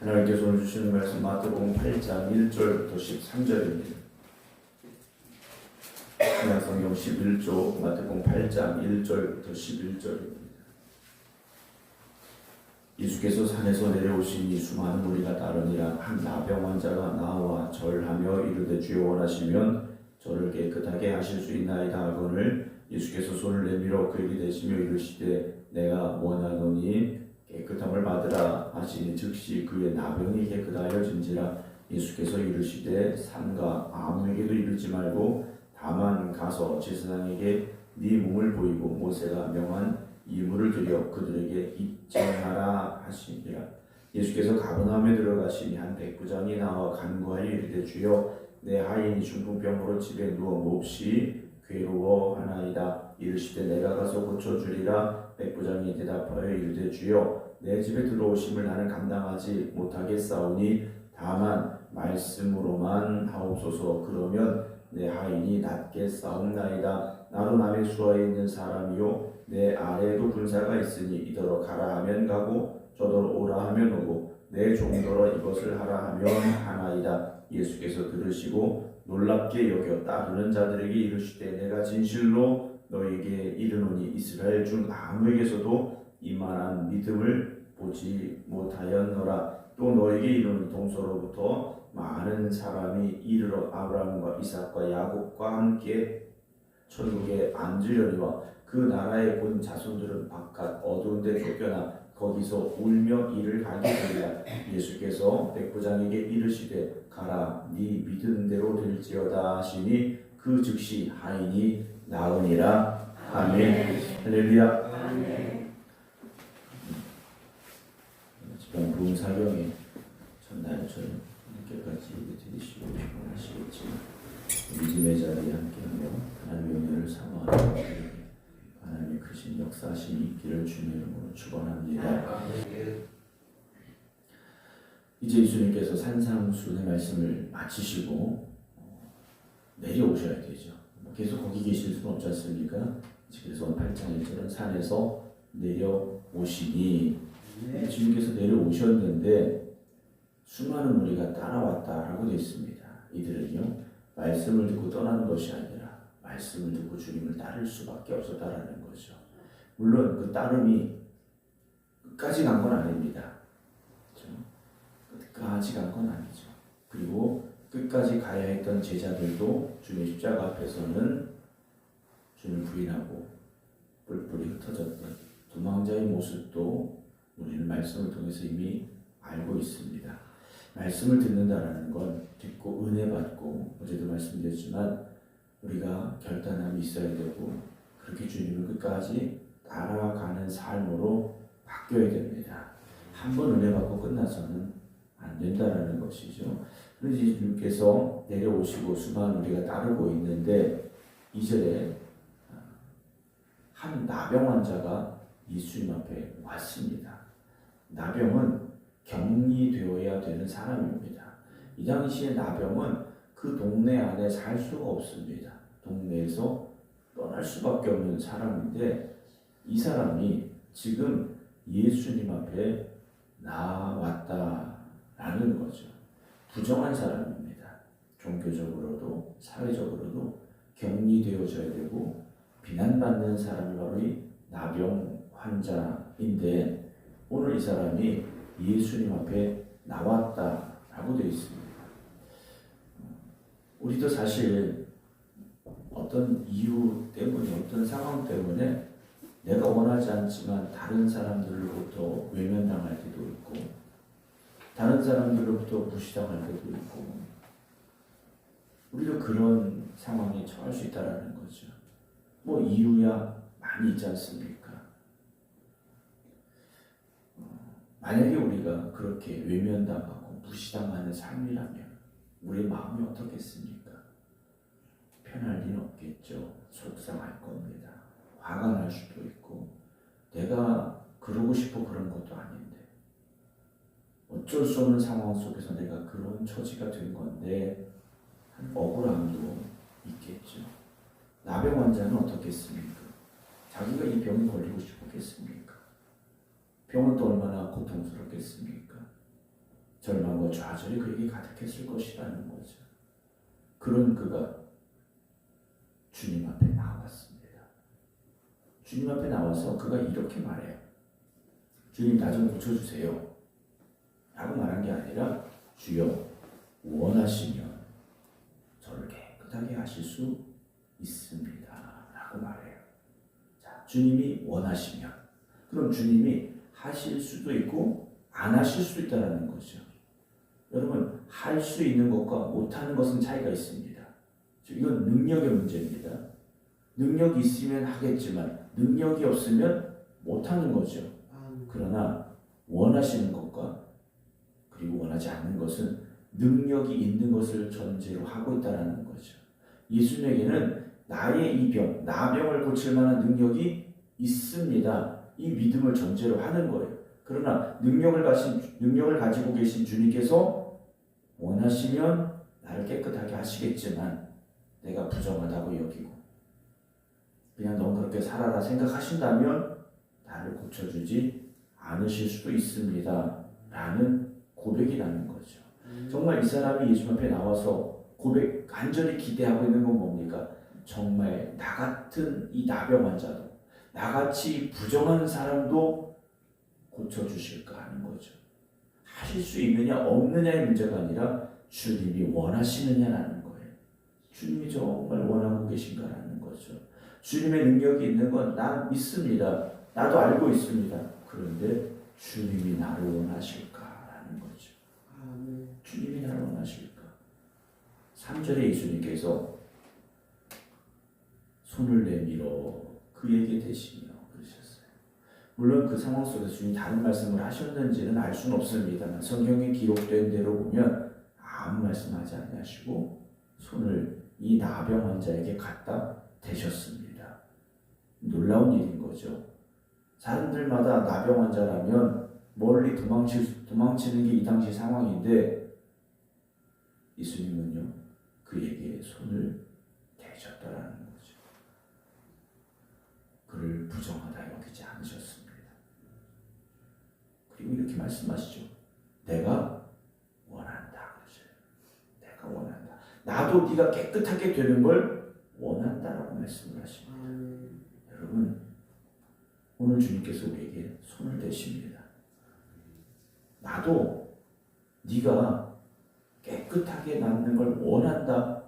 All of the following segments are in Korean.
하나님께서 오늘 주시는 말씀 마태복음 8장 1절부터 13절입니다. 신약성경 11조 마태복음 8장 1절부터 11절입니다. 예수께서 산에서 내려오시니 수많은 무리가 따르니라. 한 나병 환자가 나와 절하며 이르되 주여 원하시면 저를 깨끗하게 하실 수 있나이다 하거늘 예수께서 손을 내밀어 그에게 대시며 이르시되 내가 원하노니 깨끗함을 받으라 하시니 즉시 그의 나병이 깨끗하여진지라. 예수께서 이르시되 삼가 아무에게도 이르지 말고 다만 가서 제사장에게 네 몸을 보이고 모세가 명한 이물을 드려 그들에게 입증하라 하시니라. 예수께서 가버나움에 들어가시니 한 백부장이 나와 간구하여 이르되 주여 내 하인이 중풍병으로 집에 누워 몹시 괴로워하나이다. 이르시되 내가 가서 고쳐주리라. 백부장이 대답하여 이르되 주여 내 집에 들어오심을 나는 감당하지 못하겠사오니 다만 말씀으로만 하옵소서. 그러면 내 하인이 낫겠사옵나이다. 나도 남의 수하에 있는 사람이요 내 아래에도 군사가 있으니 이더러 가라 하면 가고 저더러 오라 하면 오고 내 종더러 이것을 하라 하면 하나이다. 예수께서 들으시고 놀랍게 여겨 따르는 자들에게 이르시되 내가 진실로 너희에게 이르노니 이스라엘 중 아무에게서도 이만한 믿음을 보지 못하였노라. 또 너희에게 이르노니 동서로부터 많은 사람이 이르러 아브라함과 이삭과 야곱과 함께 천국에 앉으려니와 그 나라의 본 자손들은 바깥 어두운 데 쫓겨나 거기서 울며 이를 하게 되리라. 예수께서 백부장에게 이르시되 가라 네 믿은 대로 될지어다 하시니 그 즉시 하인이 나으니라. 아멘. 할렐루야. 지금 부흥 사경에 첫날처럼 늦게까지 들으시고 피곤하시겠지만 믿음의 자리에 함께하며 하나님의 은혜를 사모하는 하나님의 크신 역사하심이 있기를 주님의 이름으로 축원합니다. 이제 예수님께서 산상수훈의 말씀을 마치시고 내려오셔야 되죠. 계속 거기 계실 수는 없지 않습니까? 그래서 8장 1절은 산에서 내려오시니 주님께서 내려오셨는데 수많은 무리가 따라왔다라고 되어 있습니다. 이들은요 말씀을 듣고 떠나는 것이 아니라 말씀을 듣고 주님을 따를 수밖에 없었다라는 거죠. 물론 그 따름이 끝까지 간 건 아닙니다. 그렇죠? 끝까지 간 건 아니죠. 그리고 끝까지 가야 했던 제자들도 주님 십자가 앞에서는 주님을 부인하고 뿔뿔이 흩어졌던 도망자의 모습도 우리는 말씀을 통해서 이미 알고 있습니다. 말씀을 듣는다라는 건 듣고 은혜 받고 어제도 말씀드렸지만 우리가 결단함이 있어야 되고 그렇게 주님을 끝까지 따라가는 삶으로 바뀌어야 됩니다. 한번 은혜 받고 끝나서는 안 된다라는 것이죠. 그래서 주님께서 내려오시고 수많은 우리가 따르고 있는데 2절에 한 나병 환자가 예수님 앞에 왔습니다. 나병은 격리되어야 되는 사람입니다. 이 당시에 나병은 그 동네 안에 살 수가 없습니다. 동네에서 떠날 수밖에 없는 사람인데 이 사람이 지금 예수님 앞에 나왔다라는 거죠. 부정한 사람입니다. 종교적으로도 사회적으로도 격리되어져야 되고 비난받는 사람이 바로 이 나병 환자인데 오늘 이 사람이 예수님 앞에 나왔다라고 되어 있습니다. 우리도 사실 어떤 이유 때문에 어떤 상황 때문에 내가 원하지 않지만 다른 사람들로부터 외면당할 때도 있고 다른 사람들로부터 무시당할 때도 있고 우리도 그런 상황에 처할 수 있다는 거죠. 뭐 이유야 많이 있지 않습니까? 만약에 우리가 그렇게 외면당하고 무시당하는 삶이라면 우리의 마음이 어떻겠습니까? 편할 리는 없겠죠. 속상할 겁니다. 화가 날 수도 있고 내가 그러고 싶어 그런 것도 아닌데 어쩔 수 없는 상황 속에서 내가 그런 처지가 된 건데 억울함도 있겠죠. 나병 환자는 어떻겠습니까? 자기가 이 병에 걸리고 싶었겠습니까? 병은 또 얼마나 고통스럽겠습니까? 절망과 좌절이 그에게 가득했을 것이라는 거죠. 그런 그가 주님 앞에 나왔습니다. 주님 앞에 나와서 그가 이렇게 말해요. 주님, 나 좀 고쳐주세요 라고 말한 게 아니라 주여 원하시면 저를 깨끗하게 하실 수 있습니다 라고 말해요. 자, 주님이 원하시면, 그럼 주님이 하실 수도 있고 안 하실 수도 있다는 거죠. 여러분, 할 수 있는 것과 못하는 것은 차이가 있습니다. 이건 능력의 문제입니다. 능력이 있으면 하겠지만 능력이 없으면 못하는 거죠. 그러나 원하시는 것과 그리고 원하지 않는 것은 능력이 있는 것을 전제로 하고 있다는 거죠. 예수님에게는 나의 이 병, 나병을 고칠 만한 능력이 있습니다. 이 믿음을 전제로 하는 거예요. 그러나 능력을 가지고 계신 주님께서 원하시면 나를 깨끗하게 하시겠지만 내가 부정하다고 여기고 그냥 넌 그렇게 살아라 생각하신다면 나를 고쳐주지 않으실 수도 있습니다 라는 고백이 나는 거죠. 정말 이 사람이 예수 앞에 나와서 고백 간절히 기대하고 있는 건 뭡니까? 정말 나 같은 이 나병 환자도, 나같이 부정한 사람도 고쳐주실까 하는 거죠. 하실 수 있느냐 없느냐의 문제가 아니라 주님이 원하시느냐라는 거예요. 주님이 정말 원하고 계신가라는 거죠. 주님의 능력이 있는 건 난 믿습니다. 나도 알고 있습니다. 그런데 주님이 나를 원하실까라는 거죠. 주님이 나를 원하실까? 3절에 예수님께서 손을 내밀어 그에게 대시며 그러셨어요. 물론 그 상황 속에서 주님이 다른 말씀을 하셨는지는 알 수는 없습니다만 성경에 기록된 대로 보면 아무 말씀하지 아니하시고 손을 이 나병 환자에게 갖다 대셨습니다. 놀라운 일인 거죠. 사람들마다 나병 환자라면 멀리 도망치는 게 이 당시 상황인데 예수님은요 그에게 손을 대셨다라는 거죠. 그를 부정하다 여기지 않으셨습니다. 그리고 이렇게 말씀하시죠. 내가 원한다 그러셔요. 내가 원한다. 나도 네가 깨끗하게 되는 걸 원한다라고 말씀을 하십니다. 여러분, 오늘 주님께서 우리에게 손을 대십니다. 나도 네가 깨끗하게 낫는 걸 원한다.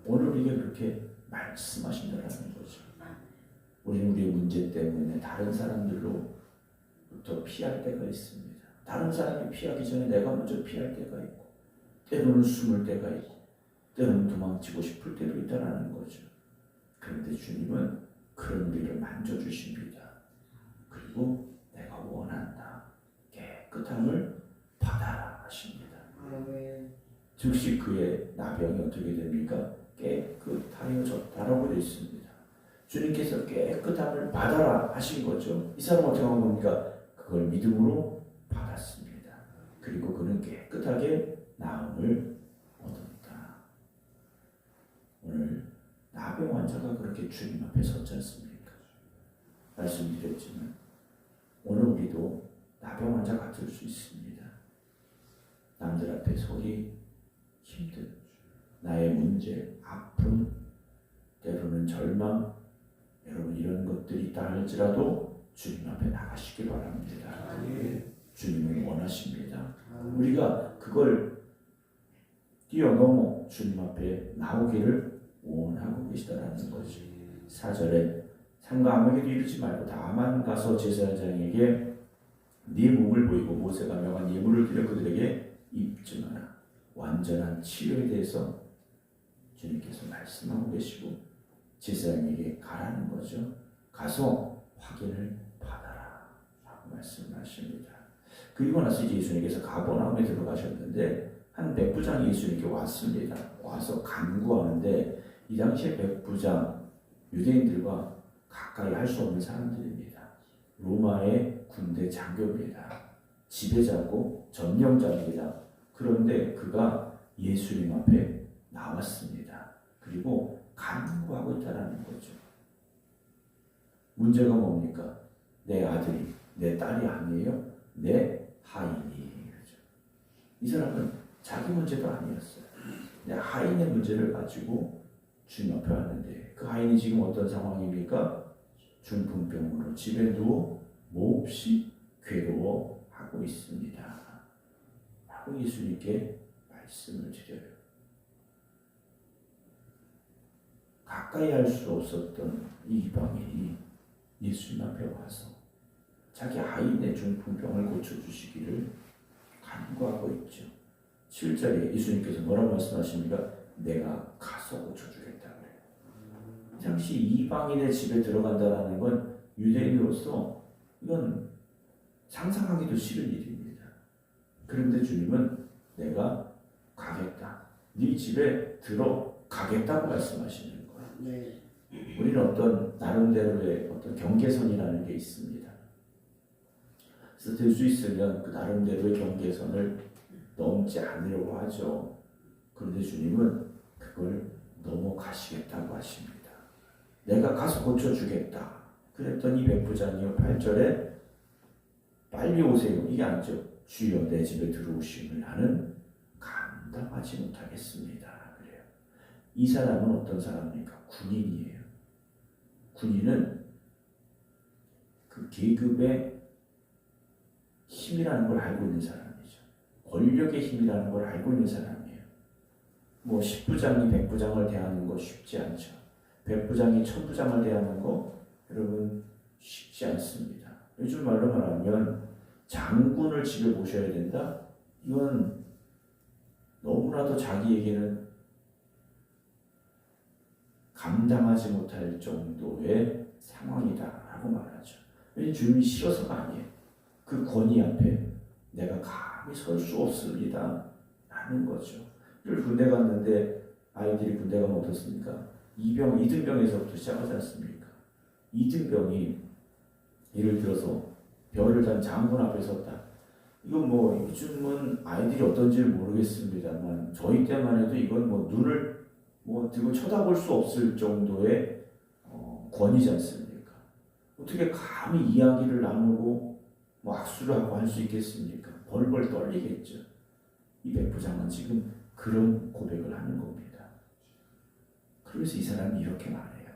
오늘 우리에게 그렇게 말씀하신다라는 거죠. 우리는 우리의 문제 때문에 다른 사람들로부터 피할 때가 있습니다. 다른 사람이 피하기 전에 내가 먼저 피할 때가 있고, 때로는 숨을 때가 있고, 때로는 도망치고 싶을 때도 있다라는 거죠. 그런데 주님은 그런 우리를 만져주십니다. 그리고 내가 원한다. 깨끗함을 받아라 하십니다. 즉시 그의 나병이 어떻게 됩니까? 깨끗하여졌다라고 되어 있습니다. 주님께서 깨끗함을 받아라 하신 거죠. 이 사람은 어떻게 한 겁니까? 그걸 믿음으로 받았습니다. 그리고 그는 깨끗하게 나음을 얻었다. 오늘 나병 환자가 그렇게 주님 앞에 섰지 않습니까? 말씀드렸지만 오늘 우리도 나병 환자 같을 수 있습니다. 남들 앞에 서기 힘든 나의 문제, 아픔, 때로는 절망, 여러분 이런 것들이 있다 할지라도 주님 앞에 나가시기 바랍니다. 주님은 원하십니다. 우리가 그걸 뛰어넘어 주님 앞에 나오기를 원하고 계시다라는 거죠. 4절에 상가 아무에게도 이르지 말고 다만 가서 제사장에게 네 몸을 보이고 모세가 명한 예물을 드려 그들에게 입증하라. 완전한 치료에 대해서 주님께서 말씀하고 계시고 제사장에게 가라는 거죠. 가서 확인을 받아라 라고 말씀하십니다. 그리고 나서 이제 예수님께서 가버나움에 들어가셨는데 한 백부장이 예수님께 왔습니다. 와서 간구하는데 이 당시에 백부장 유대인들과 가까이 할 수 없는 사람들입니다. 로마의 군대 장교입니다. 지배자고 점령자입니다. 그런데 그가 예수님 앞에 나왔습니다. 그리고 간구하고 있다는 거죠. 문제가 뭡니까? 내 아들이 내 딸이 아니에요. 내 하인이. 이 사람은 자기 문제도 아니었어요. 근데 하인의 문제를 가지고 주님 앞에 왔는데 그 하인이 지금 어떤 상황입니까? 중풍병으로 집에 누워 몹시 괴로워하고 있습니다. 라고 예수님께 말씀을 드려요. 가까이 할 수 없었던 이 이방인이 예수님 앞에 와서 자기 아이의 중풍병을 고쳐주시기를 간구하고 있죠. 7절에 예수님께서 뭐라고 말씀하십니까? 내가 가서 고쳐주겠다 그래요. 당시 이방인의 집에 들어간다는 건 유대인으로서 이건 상상하기도 싫은 일입니다. 그런데 주님은 내가 가겠다. 네 집에 들어가겠다고 말씀하시는 거예요. 네. 우리는 어떤 나름대로의 어떤 경계선이라는 게 있습니다. 그래서 될 수 있으면 그 나름대로의 경계선을 넘지 않으려고 하죠. 그런데 주님은 그걸 넘어가시겠다고 하십니다. 내가 가서 고쳐주겠다. 그랬더니 백부장이요 8절에 빨리 오세요. 이게 아니죠. 주여 내 집에 들어오심을 나는 감당하지 못하겠습니다. 그래요. 이 사람은 어떤 사람입니까? 군인이에요. 군인은 그 계급의 힘이라는 걸 알고 있는 사람이죠. 권력의 힘이라는 걸 알고 있는 사람이에요. 뭐 10부장이 100부장을 대하는 거 쉽지 않죠. 100부장이 1000부장을 대하는 거 여러분 쉽지 않습니다. 요즘 말로 말하면 장군을 집에 모셔야 된다? 이건 너무나도 자기에게는 감당하지 못할 정도의 상황이다라고 말하죠. 왜 주님이 싫어서가 아니에요. 그 권위 앞에 내가 감히 설 수 없습니다 라는 거죠. 군대 갔는데 아이들이 군대 가면 어떻습니까? 이등병에서부터 시작하지 않습니까? 이등병이 예를 들어서 별을 단 장군 앞에 섰다. 이건 뭐 요즘은 아이들이 어떤지를 모르겠습니다만 저희 때만 해도 이건 뭐 눈을 뭐 들고 쳐다볼 수 없을 정도의 권위지 않습니까? 어떻게 감히 이야기를 나누고 뭐 악수를 하고 할 수 있겠습니까? 벌벌 떨리겠죠. 이 백부장은 지금 그런 고백을 하는 겁니다. 그래서 이 사람이 이렇게 말해요.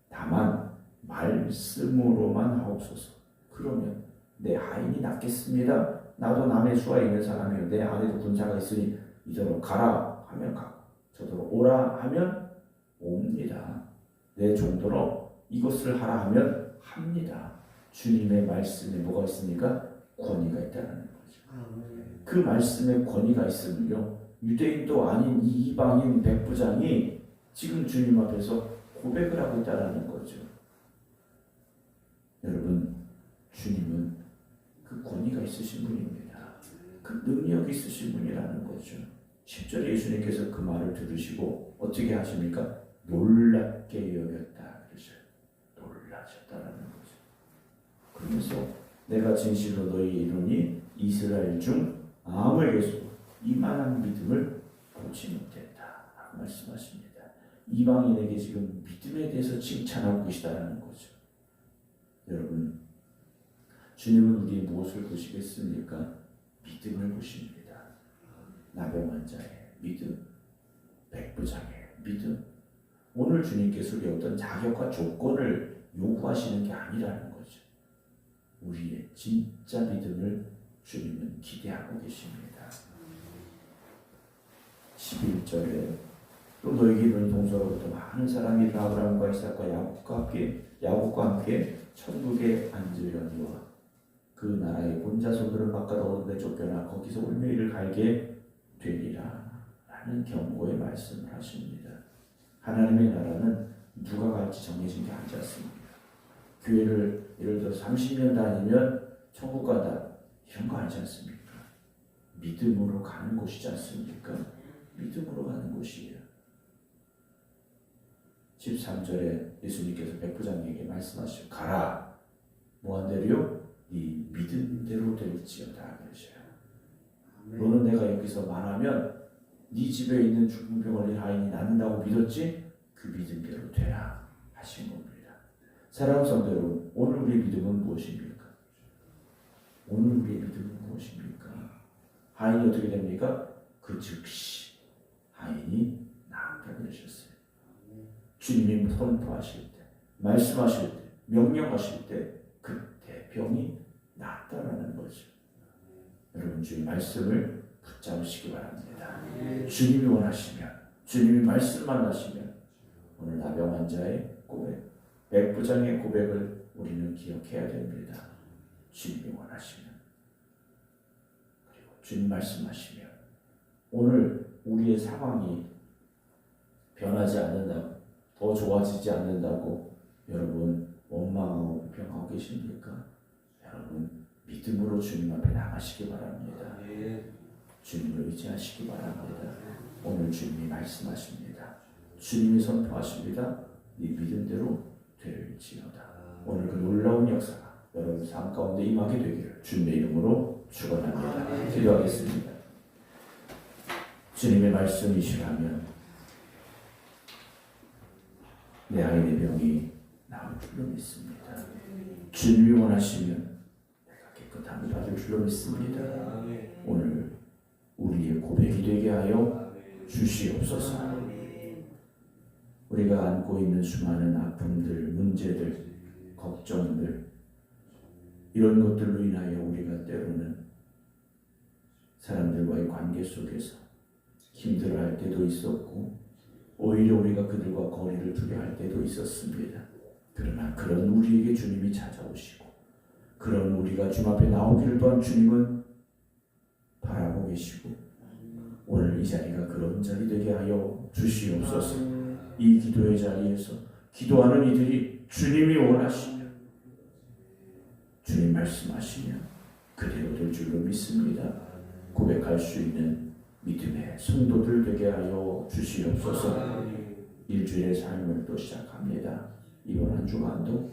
다만 말씀으로만 하옵소서. 그러면 내 하인이 낫겠습니다. 나도 남의 수가 있는 사람이요. 내 안에도 군사가 있으니 이대로 가라 하면 가고 저더러 오라 하면 옵니다. 내 정도로 이것을 하라 하면 합니다. 주님의 말씀에 뭐가 있습니까? 권위가 있다는 거죠. 그 말씀에 권위가 있으면요. 유대인도 아닌 이 이방인 백부장이 지금 주님 앞에서 고백을 하고 있다는 거죠. 여러분, 주님은 그 권위가 있으신 분입니다. 그 능력이 있으신 분이라는 거죠. 10절에 예수님께서 그 말을 들으시고 어떻게 하십니까? 놀랍게 여겼다 그러셔요. 놀라셨다라는 거죠. 그러면서 내가 진실로 너희에 이르노니 이스라엘 중 아무에게서도 이만한 믿음을 보지 못했다 라고 말씀하십니다. 이방인에게 지금 믿음에 대해서 칭찬하고 계시다는 거죠. 여러분, 주님은 우리의 무엇을 보시겠습니까? 믿음을 보십니다. 나병환 자의 믿음, 백부장의 믿음. 오늘 주님께서 우리 어떤 자격과 조건을 요구하시는 게 아니라는 거죠. 우리의 진짜 믿음을 주님은 기대하고 계십니다. 11절에 또 너에게 이르는 동서로부터 많은 사람이 아브라함과 이삭과 야곱과 함께 천국에 앉으려니와 그 나라의 본자손들은 바깥 어두운 데 쫓겨나 거기서 올매이를 갈게 되리라 라는 경고의 말씀을 하십니다. 하나님의 나라는 누가 갈지 정해진 게 아니지 않습니다. 교회를 예를 들어 30년 다니면 천국 간다 이런 거 아니지 않습니까? 믿음으로 가는 곳이지 않습니까? 믿음으로 가는 곳이에요. 13절에 예수님께서 백부장에게 말씀하시고 가라. 뭐한대로요? 네 믿음대로 될지어다 그러셔요. 너는 내가 여기서 말하면 네 집에 있는 중풍병 걸린 하인이 낫는다고 믿었지? 그 믿음대로 되라 하신 겁니다. 사랑하는 성도 여러분, 오늘 우리의 믿음은 무엇입니까? 오늘 우리의 믿음은 무엇입니까? 하인이 어떻게 됩니까? 그 즉시 하인이 나았다 그러셨어요. 주님이 선포하실 때, 말씀하실 때, 명령하실 때 그때 병이 낫다라는 거죠. 여러분 주의 말씀을 붙잡으시기 바랍니다. 주님이 원하시면, 주님이 말씀만 하시면 오늘 나병 환자의 고백, 백부장의 고백을 우리는 기억해야 됩니다. 주님이 원하시면, 그리고 주님 말씀하시면 오늘 우리의 상황이 변하지 않는다고, 더 좋아지지 않는다고 여러분 원망하고 불평하고 계십니까? 여러분 믿음으로 주님 앞에 나가시기 바랍니다. 주님을 의지하시기 바랍니다. 오늘 주님이 말씀하십니다. 주님이 선포하십니다. 네 믿음대로 되리지어다. 오늘 그 놀라운 역사가 여러분 삶 가운데 임하게 되기를 주님의 이름으로 축원합니다. 기도하겠습니다. 주님의 말씀이시라면 내 아이의 병이 나을 줄로 믿습니다. 주님이 원하시면 내가 깨끗함을 받을 줄로 믿습니다. 오늘 우리의 고백이 되게 하여 주시옵소서. 우리가 안고 있는 수많은 아픔들, 문제들, 걱정들, 이런 것들로 인하여 우리가 때로는 사람들과의 관계 속에서 힘들어할 때도 있었고 오히려 우리가 그들과 거리를 두게 할 때도 있었습니다. 그러나 그런 우리에게 주님이 찾아오시고 그런 우리가 주님 앞에 나오기를 또한 주님은 바라보고 계시고 오늘 이 자리가 그런 자리 되게 하여 주시옵소서. 이 기도의 자리에서 기도하는 이들이 주님이 원하시면, 주님 말씀하시면 그대로 될 줄로 믿습니다. 고백할 수 있는 믿음의 성도들 되게 하여 주시옵소서. 일주일의 삶을 또 시작합니다. 이번 한 주간도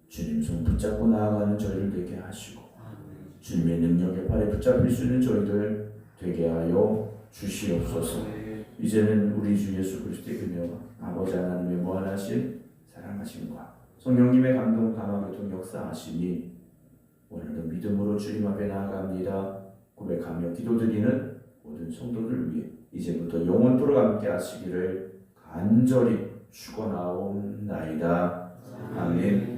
주님 손 붙잡고 나아가는 저희를 되게 하시고 주님의 능력의 팔에 붙잡힐 수 있는 저희들 되게 하여 주시옵소서. 이제는 우리 주 예수 그리스도의 은혜와 아버지 하나님의 무한하신 사랑하심과 성령님의 감동 감화교통 역사하시니 오늘도 믿음으로 주님 앞에 나아갑니다. 고백하며 기도드리는 모든 성도들 위해 이제부터 영원토록 함께 하시기를 간절히 축원하옵나이다. 아멘.